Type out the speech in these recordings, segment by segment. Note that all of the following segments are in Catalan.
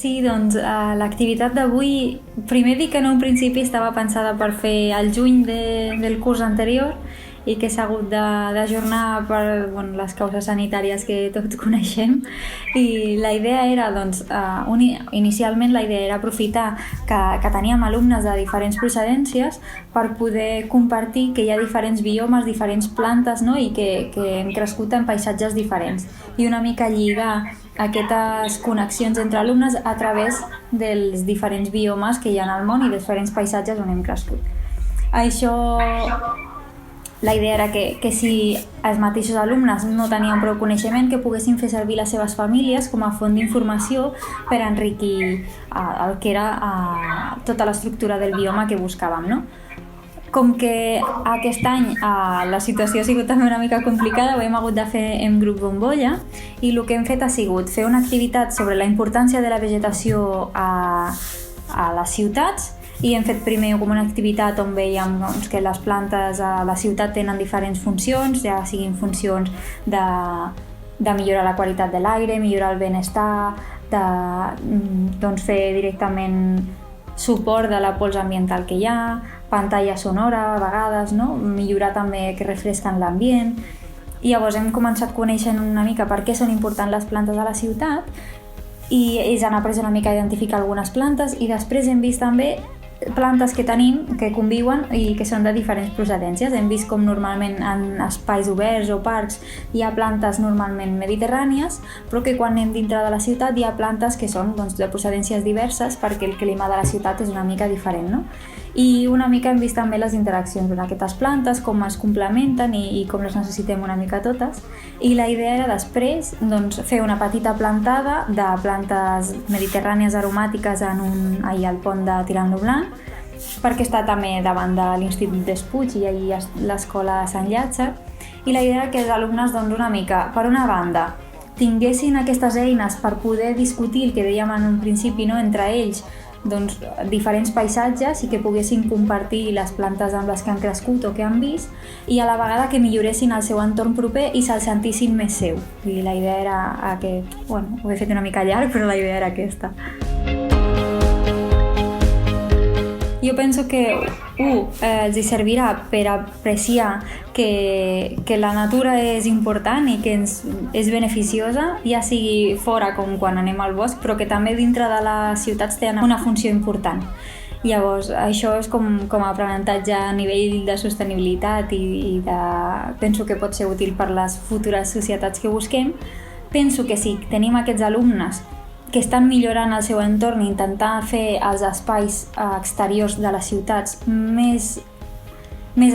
Sí, doncs l'activitat d'avui, primer dic que en un principi estava pensada per fer al juny del curs anterior i que s'ha hagut d'ajornar per les causes sanitàries que tots coneixem, i la idea era, doncs, inicialment la idea era aprofitar que teníem alumnes de diferents procedències per poder compartir que hi ha diferents biomes, diferents plantes, no? I que hem crescut en paisatges diferents, i una mica lligar aquestes connexions entre alumnes a través dels diferents biomes que hi ha al món i diferents paisatges on hem crescut. Això, la idea era que si els mateixos alumnes no tenien prou coneixement, que poguessin fer servir les seves famílies com a font d'informació per enriquir el que era tota l'estructura del bioma que buscàvem, no? Com que aquest any la situació ha sigut també una mica complicada, ho hem hagut de fer en grup bombolla, i el que hem fet ha sigut fer una activitat sobre la importància de la vegetació a les ciutats, i hem fet primer com una activitat on veiem que les plantes a la ciutat tenen diferents funcions, ja siguin funcions de millorar la qualitat de l'aire, millorar el benestar, de fer directament suport de la pols ambiental que hi ha, pantalla sonora a vegades, no? Millorar també que refresquen l'ambient. I llavors hem començat coneixent una mica per què són importants les plantes a la ciutat, i ells han après una mica a identificar algunes plantes, i després hem vist també plantes que tenim, que conviuen i que són de diferents procedències. Hem vist com normalment en espais oberts o parcs hi ha plantes normalment mediterrànies, però que quan anem dintre de la ciutat hi ha plantes que són de procedències diverses, perquè el clima de la ciutat és una mica diferent, no? I una mica hem vist també les interaccions amb aquestes plantes, com es complementen i com les necessitem una mica totes. I la idea era després fer una petita plantada de plantes mediterrànies aromàtiques allà al pont de Tirant-lo Blanc, perquè està també davant de l'Institut d'Espuig i allà l'escola de Sant Llàtzer. I la idea era que els alumnes una mica, per una banda, tinguessin aquestes eines per poder discutir el que dèiem en un principi, no? Entre ells, diferents paisatges, i que poguessin compartir les plantes amb les que han crescut o que han vist, i a la vegada que milloressin el seu entorn proper i se'l sentissin més seu. I la idea era ho he fet una mica llarg, però la idea era aquesta. Jo penso que els servirà per apreciar que la natura és important i que és beneficiosa, ja sigui fora com quan anem al bosc, però que també dintre de les ciutats tenen una funció important. Llavors, això és com a aprenentatge a nivell de sostenibilitat i penso que pot ser útil per les futures societats que busquem. Penso que si tenim aquests alumnes que estan millorant el seu entorn i intentar fer els espais exteriors de les ciutats més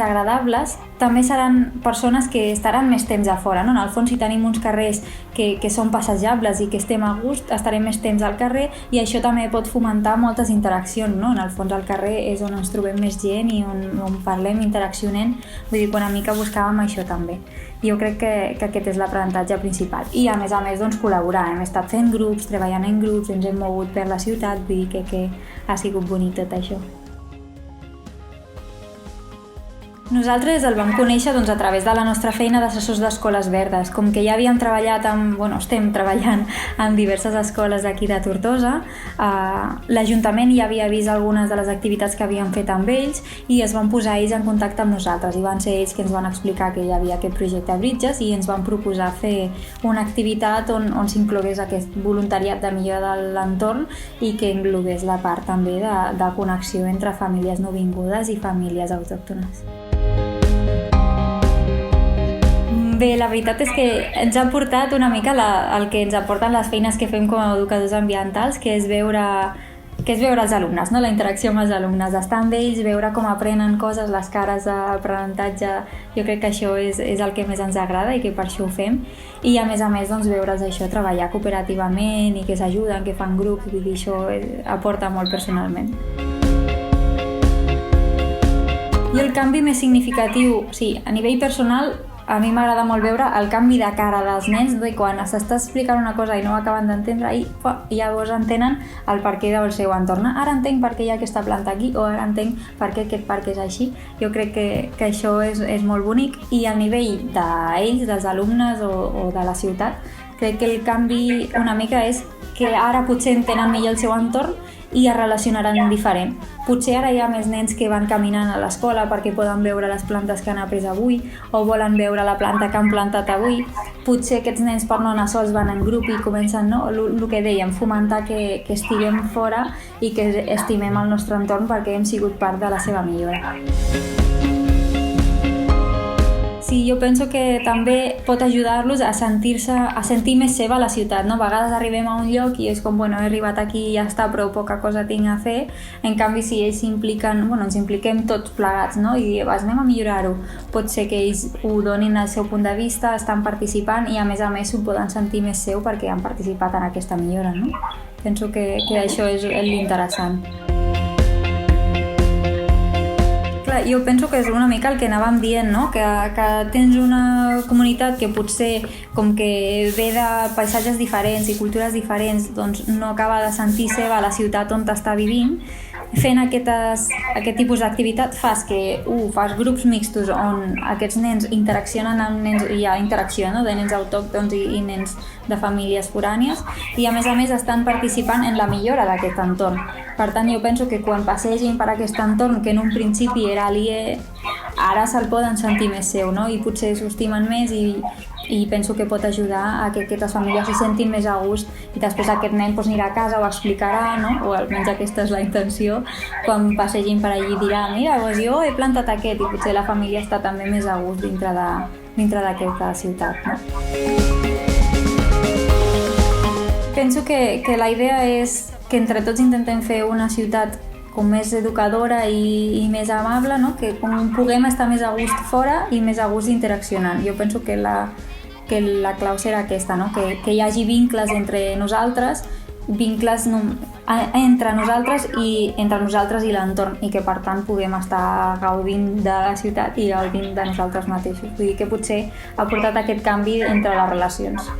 agradables, també seran persones que estaran més temps a fora, no? En el fons, si tenim uns carrers que són passejables i que estem a gust, estarem més temps al carrer, i això també pot fomentar moltes interaccions, no? En el fons, al carrer és on ens trobem més gent i on parlem, interaccionem. Vull dir que una mica buscàvem això també. Jo crec que aquest és l'aprenentatge principal. I a més, col·laborar. Hem estat fent grups, treballant en grups, ens hem mogut per la ciutat, vull dir que ha sigut bonic tot això. Nosaltres el vam conèixer a través de la nostra feina d'assessors d'escoles verdes. Com que ja havíem treballat estem treballant en diverses escoles d'aquí de Tortosa, l'Ajuntament ja havia vist algunes de les activitats que havíem fet amb ells i es van posar ells en contacte amb nosaltres, i van ser ells que ens van explicar que hi havia aquest projecte Bridges i ens van proposar fer una activitat on s'inclogués aquest voluntariat de millora de l'entorn i que englogués la part també de connexió entre famílies nouvingudes i famílies autòctones. Bé, la veritat és que ens ha portat una mica el que ens aporten les feines que fem com a educadors ambientals, que és veure els alumnes, no? La interacció amb els alumnes, estar amb ells, veure com aprenen coses, les cares d'aprenentatge. Jo crec que això és el que més ens agrada i que per això ho fem. I a més, veure'ls això, treballar cooperativament i que s'ajuden, que fan grups, vull dir, això aporta molt personalment. I el canvi més significatiu, sí, a nivell personal, a mi m'agrada molt veure el canvi de cara dels nens, de quan s'està explicant una cosa i no ho acaben d'entendre i llavors entenen el perquè del seu entorn. Ara entenc per què hi ha aquesta planta aquí, o ara entenc per què aquest parc és així. Jo crec que això és molt bonic, i a nivell d'ells, dels alumnes o de la ciutat, Crec que el canvi una mica és que ara potser entenen millor el seu entorn i es relacionaran diferent. Potser ara hi ha més nens que van caminant a l'escola perquè poden veure les plantes que han après avui o volen veure la planta que han plantat avui. Potser aquests nens per no anar sols van en grup i comencen, no? El que dèiem, fomentar que estiguem fora i que estimem el nostre entorn perquè hem sigut part de la seva millora. Sí, jo penso que també pot ajudar-los a sentir més seva la ciutat, no? A vegades arribem a un lloc i és com, bueno, he arribat aquí i ja està, però poca cosa tinc a fer. En canvi, si ells s'impliquen, bueno, ens impliquem tots plegats, no? I anem a millorar-ho. Pot ser que ells ho donin el seu punt de vista, estan participant i a més s'ho poden sentir més seu perquè han participat en aquesta millora, no? Penso que això és l'interessant. Jo penso que és una mica el que anàvem dient, no? Que tens una comunitat que potser, com que ve de paisatges diferents i cultures diferents, doncs no acaba de sentir seva la ciutat on està vivint. Fent aquest tipus d'activitat fas grups mixtos on aquests nens interaccionen amb nens, hi ha interacció, no? De nens autòctons i nens de famílies forànies i a més estan participant en la millora d'aquest entorn. Per tant, jo penso que quan passegin per aquest entorn que en un principi era aliè, ara se'l poden sentir més seu, no? I potser s'ho estimen més i penso que pot ajudar a que aquestes famílies se sentin més a gust i després aquest nen anirà a casa o explicarà, no? O almenys aquesta és la intenció, quan passegin per allí dirà, mira, doncs jo he plantat aquest, i potser la família està també més a gust dintre d'aquesta ciutat, no? Penso que la idea és que entre tots intentem fer una ciutat com més educadora i més amable, no? Que com puguem estar més a gust fora i més a gust interaccionant. Jo penso que la clau serà aquesta, no? Que hi hagi vincles entre nosaltres, vincles entre nosaltres i l'entorn, i que per tant puguem estar gaudint de la ciutat i gaudint de nosaltres mateixos. Vull dir que potser ha portat aquest canvi entre les relacions.